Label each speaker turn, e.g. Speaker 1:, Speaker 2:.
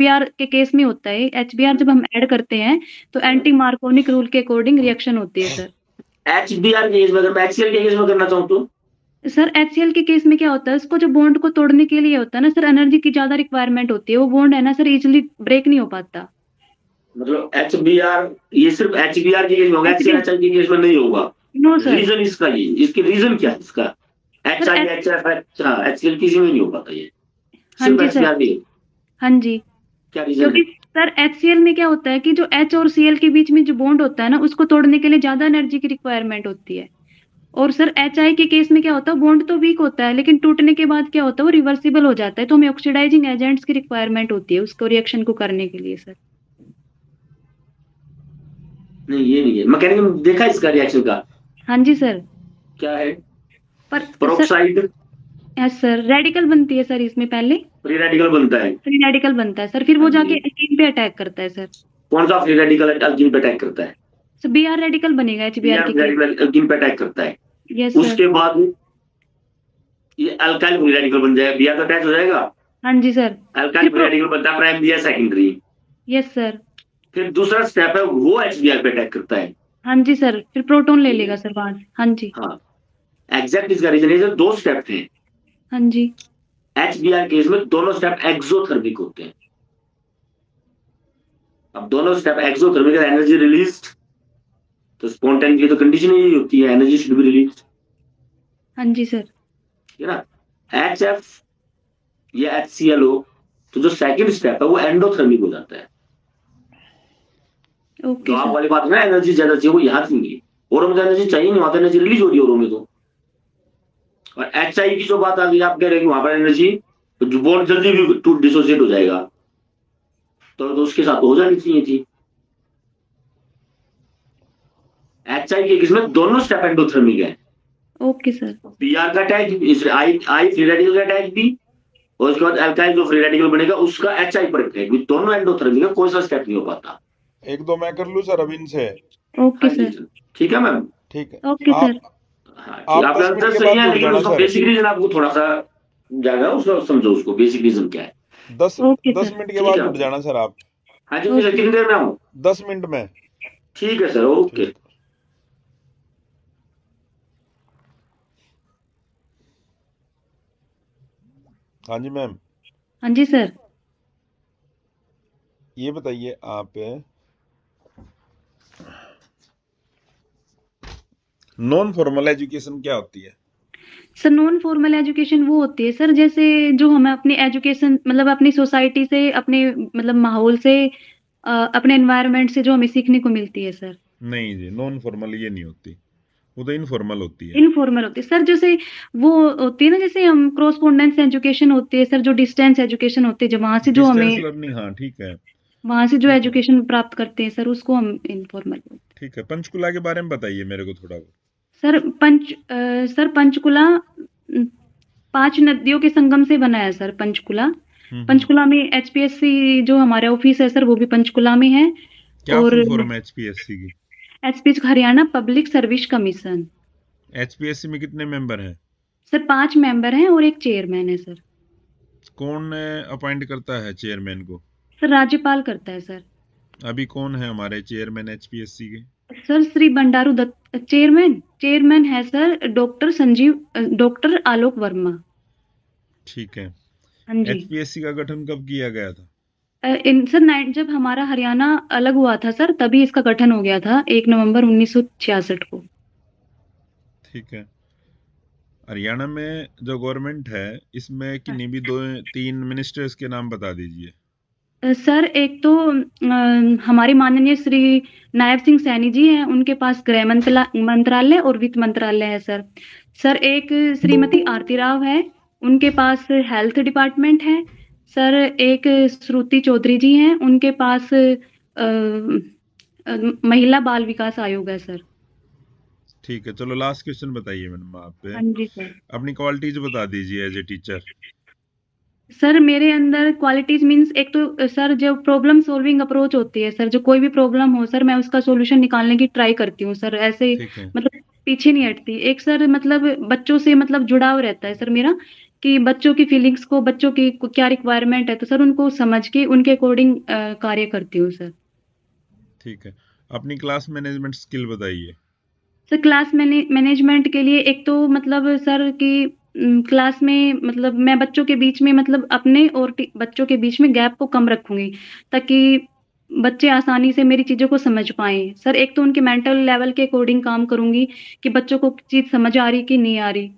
Speaker 1: HBR के case में होता है, एचबीआर जब हम ऐड करते हैं, तो एंटी मार्कोनिक रूल के अकॉर्डिंग रिएक्शन होती है सर।
Speaker 2: एचबीआर के केस में, अगर मैं एचसीएल के केस में करना चाहूँ तो?
Speaker 1: सर एचसीएल के केस में क्या होता है, उसको जो बॉन्ड को तोड़ने के लिए होता है ना सर, एनर्जी की ज़्यादा रिक्वायरमेंट होती है, वो बॉन्ड है ना सर इज़िली ब्रेक नहीं हो पाता।
Speaker 2: मतलब एचबीआर, ये सिर्फ एचबीआर के केस में होगा, एचसीएल
Speaker 1: एचबी
Speaker 2: एचएल के केस में नहीं होगा?
Speaker 1: No sir.
Speaker 2: रीजन इसका ये, इसकी रीजन क्या है इसका? H
Speaker 1: sir
Speaker 2: I
Speaker 1: H
Speaker 2: H F H, हाँ, एचसीएल किसी में नहीं हो पाता ये,
Speaker 1: हाँ
Speaker 2: सिर्फ
Speaker 1: जी सर।
Speaker 2: एचबीआर में।
Speaker 1: हाँ जी।
Speaker 2: क्या रीजन
Speaker 1: क्योंकि
Speaker 2: है?
Speaker 1: सर एचसीएल में क्या होता है कि जो एच और सीएल के बीच में जो बॉन्ड होता है ना, उसको तोड़ने के लिए ज़्यादा एनर्जी की रिक्वायरमेंट होती है। और सर एचआई के केस में क्या होता है, बॉन्ड तो वीक होता है, लेकिन टूटने के बाद क्या होता है, वो रिवर्सिबल हो जाता है, तो हमें ऑक्सीडाइजिंग एजेंट्स की रिक्वायरमेंट होती है उसको रिएक्शन को करने के लिए सर।
Speaker 2: नहीं, ये नहीं है मैकेनिज्म, देखा इसका रिएक्शन का?
Speaker 1: हाँ जी सर।
Speaker 2: क्या है?
Speaker 1: पर sir,
Speaker 2: peroxide
Speaker 1: yes sir, radical बनती है सर इसमें पहले।
Speaker 2: फ्री रेडिकल बनता है।
Speaker 1: फ्री रेडिकल बनता है सर, फिर
Speaker 2: हाँ
Speaker 1: वो
Speaker 2: जी।
Speaker 1: जाके एल्कीन पे अटैक करता है सर।
Speaker 2: कौन सा फ्री रेडिकल अल्कीन पे अटैक करता है?
Speaker 1: सर बी आर रेडिकल बनेगा
Speaker 2: बी
Speaker 1: एचबीआर
Speaker 2: आर
Speaker 1: के
Speaker 2: फ्री
Speaker 1: केस।
Speaker 2: रेडिकल अल्कीन पे अटैक करता है।
Speaker 1: Yes sir.
Speaker 2: उसके बाद ये अल्काइल फ्री रेडिकल बन जाएगा, बी आर का अटैच हो जाएगा,
Speaker 1: हाँ जी सर।
Speaker 2: अल्काइल
Speaker 1: फिर
Speaker 2: फ्री रेडिकल बनता है, प्राइमरी या सेकेंडरी।
Speaker 1: Yes sir.
Speaker 2: फिर दूसरा स्टेप है, वो एचबीआर पे अटैक करता है।
Speaker 1: हाँ जी सर, फिर प्रोटॉन ले
Speaker 2: ठीक
Speaker 1: लेगा
Speaker 2: है,
Speaker 1: सर वहां से। हाँ जी।
Speaker 2: हाँ, एग्जैक्ट इसका रीजन है, दो स्टेप थे।
Speaker 1: हाँ जी।
Speaker 2: एचबीआर केस में दोनों स्टेप एक्सोथर्मिक होते हैं। अब दोनों स्टेप एक्सोथर्मिक, एनर्जी रिलीज, तो स्पॉन्टेनिटी की तो कंडीशन यही होती है, एनर्जी शुड बी रिलीज,
Speaker 1: हाँ जी सर।
Speaker 2: है ना? एच एफ या एच सी एल हो, तो जो सेकंड स्टेप है वो एंडोथर्मिक हो जाता है। जो
Speaker 1: ओके
Speaker 2: आप
Speaker 1: सर।
Speaker 2: वाली बात है ना, एनर्जी ज्यादा चाहिए, वो यहाँ से नहीं है। और में एनर्जी चाहिए नहीं, वहां तो एनर्जी रिलीज हो रही है औरों में तो। और एच आई की जो बात आ गई, आप कह रहे हैं कि वहां पर एनर्जी, तो जो बहुत जल्दी भी टू डिसोसिएट हो जाएगा, तो उसके साथ हो जानी चाहिए थी। एच आई के केस में दोनों स्टेप एंडोथर्मिक है।
Speaker 1: Okay sir.
Speaker 2: पी आर का अटैच, आई आई फ्री रेडिकल का अटैच भी, और उसके बाद अल्काइल जो फ्री रेडिकल बनेगा उसका एच आई पर अटैक भी, दोनों एंडोथर्मिक है, कोई सा स्टेप नहीं हो पाता।
Speaker 3: एक दो मैं कर लूं सर अब इनसे?
Speaker 1: ओके
Speaker 2: हाँ जी
Speaker 1: सर।
Speaker 2: सर, ठीक है मैम।
Speaker 3: ठीक है।
Speaker 1: Okay sir.
Speaker 3: आप
Speaker 2: हाँ ठीक,
Speaker 3: आप
Speaker 2: आपका
Speaker 3: 10 मिनट
Speaker 2: आंसर
Speaker 3: के
Speaker 2: सही
Speaker 3: बाद
Speaker 2: है,
Speaker 3: जुड़
Speaker 2: लेकिन
Speaker 3: जाना
Speaker 2: उसका
Speaker 3: सर।
Speaker 2: बेसिक रीजन आपको थोड़ा सा जाएगा, उसको समझो, उसको बेसिक रीजन क्या है।
Speaker 3: दस
Speaker 1: ओके
Speaker 3: दस
Speaker 1: सर।
Speaker 3: मिनट के
Speaker 2: ठीक
Speaker 3: बाद
Speaker 2: है,
Speaker 3: जुड़ जाना सर आप।
Speaker 2: हाँ जी सर,
Speaker 1: ओके।
Speaker 2: कितनी देर में आऊँ?
Speaker 3: 10 मिनट में।
Speaker 2: ठीक है सर, ओके।
Speaker 3: ठीक। हाँ जी मैम,
Speaker 1: हाँ जी सर।
Speaker 3: ये बताइए आप, नॉन फॉर्मल एजुकेशन क्या होती है?
Speaker 1: सर नॉन फॉर्मल एजुकेशन वो होती है सर, जैसे जो हमें अपनी एजुकेशन मतलब अपनी सोसाइटी से, अपने मतलब माहौल से, अपने एनवायरनमेंट से जो हमें सीखने को मिलती है सर।
Speaker 3: नहीं जी, नॉन फॉर्मल ये नहीं होती, वो तो इनफॉर्मल होती है।
Speaker 1: इनफॉर्मल होती है सर, जैसे वो होती है ना, जैसे हम क्रॉसपोंडेंस एजुकेशन होती है सर, जो डिस्टेंस एजुकेशन होती है, जो वहां से जो
Speaker 3: डिस्टेंस
Speaker 1: हमें
Speaker 3: लर्निंग, हाँ ठीक है।
Speaker 1: वहां से जो
Speaker 3: ठीक है।
Speaker 1: एजुकेशन प्राप्त करते हैं सर, उसको हम इनफॉर्मल।
Speaker 3: ठीक है, पंचकुला के बारे में बताइए मेरे को थोड़ा बहुत।
Speaker 1: सर सर पंचकुला 5 नदियों के संगम से बना है सर पंचकुला।
Speaker 3: हम्म।
Speaker 1: पंचकुला में एचपीएससी जो हमारा ऑफिस है सर, वो भी पंचकुला में है।
Speaker 3: क्या
Speaker 1: और
Speaker 3: फुल फॉर्म है एचपीएससी की?
Speaker 1: HPS Haryana public service commission.
Speaker 3: HPSC में कितने मेंबर हैं?
Speaker 1: सर 5 मेंबर हैं और एक चेयरमैन है सर।
Speaker 3: कौन अपॉइंट करता है चेयरमैन को?
Speaker 1: सर राज्यपाल करता है सर।
Speaker 3: अभी कौन है हमारे चेयरमैन एचपीएससी के?
Speaker 1: Sir Shri Bandaru Dutt chairman. Chairman है सर डॉक्टर आलोक वर्मा।
Speaker 3: ठीक है।
Speaker 1: हाँ जी।
Speaker 3: एचपीएससी का गठन कब किया गया था?
Speaker 1: इन सर जब हमारा हरियाणा अलग हुआ था सर, तभी इसका गठन हो गया था, 1 नवंबर 1966 को।
Speaker 3: ठीक है। हरियाणा में जो गवर्नमेंट है, इसमें किन्हीं भी दो तीन मिनिस्टर्स के नाम बता दीजिए।
Speaker 1: सर एक तो हमारे माननीय श्री नायब सिंह सैनी जी हैं, उनके पास गृह मंत्रालय और वित्त मंत्रालय है सर। सर एक श्रीमती आरती राव है, उनके पास हेल्थ डिपार्टमेंट है। सर एक श्रुति चौधरी जी हैं, उनके पास महिला बाल विकास आयोग है सर।
Speaker 3: ठीक है, चलो लास्ट क्वेश्चन बताइए मैडम आप।
Speaker 1: हाँ जी सर।
Speaker 3: अपनी क्वालिटीज बता दीजिए एज ए टीचर।
Speaker 1: सर मेरे अंदर क्वालिटीज मींस, एक तो सर जो प्रॉब्लम सॉल्विंग अप्रोच होती है सर, जो कोई भी प्रॉब्लम हो सर, मैं उसका सॉल्यूशन निकालने की ट्राई करती हूँ सर, ऐसे
Speaker 3: ठीक है।
Speaker 1: मतलब पीछे नहीं हटती। एक सर मतलब बच्चों से मतलब जुड़ाव रहता है सर मेरा, कि बच्चों की फीलिंग्स को, बच्चों की क्या रिक्वायरमेंट है, तो सर उनको समझ के उनके अकॉर्डिंग कार्य करती हूँ सर।
Speaker 3: ठीक है। अपनी क्लास मैनेजमेंट स्किल बताइए।
Speaker 1: सर क्लास मैनेजमेंट के लिए एक तो मतलब सर कि क्लास में मतलब मैं बच्चों के बीच में मतलब अपने और बच्चों के बीच में गैप को कम रखूंगी, ताकि बच्चे आसानी से मेरी चीजों को समझ पाएं। सर एक तो उनके मेंटल लेवल के अकॉर्डिंग काम करूंगी कि बच्चों को चीज समझ आ रही कि नहीं आ रही।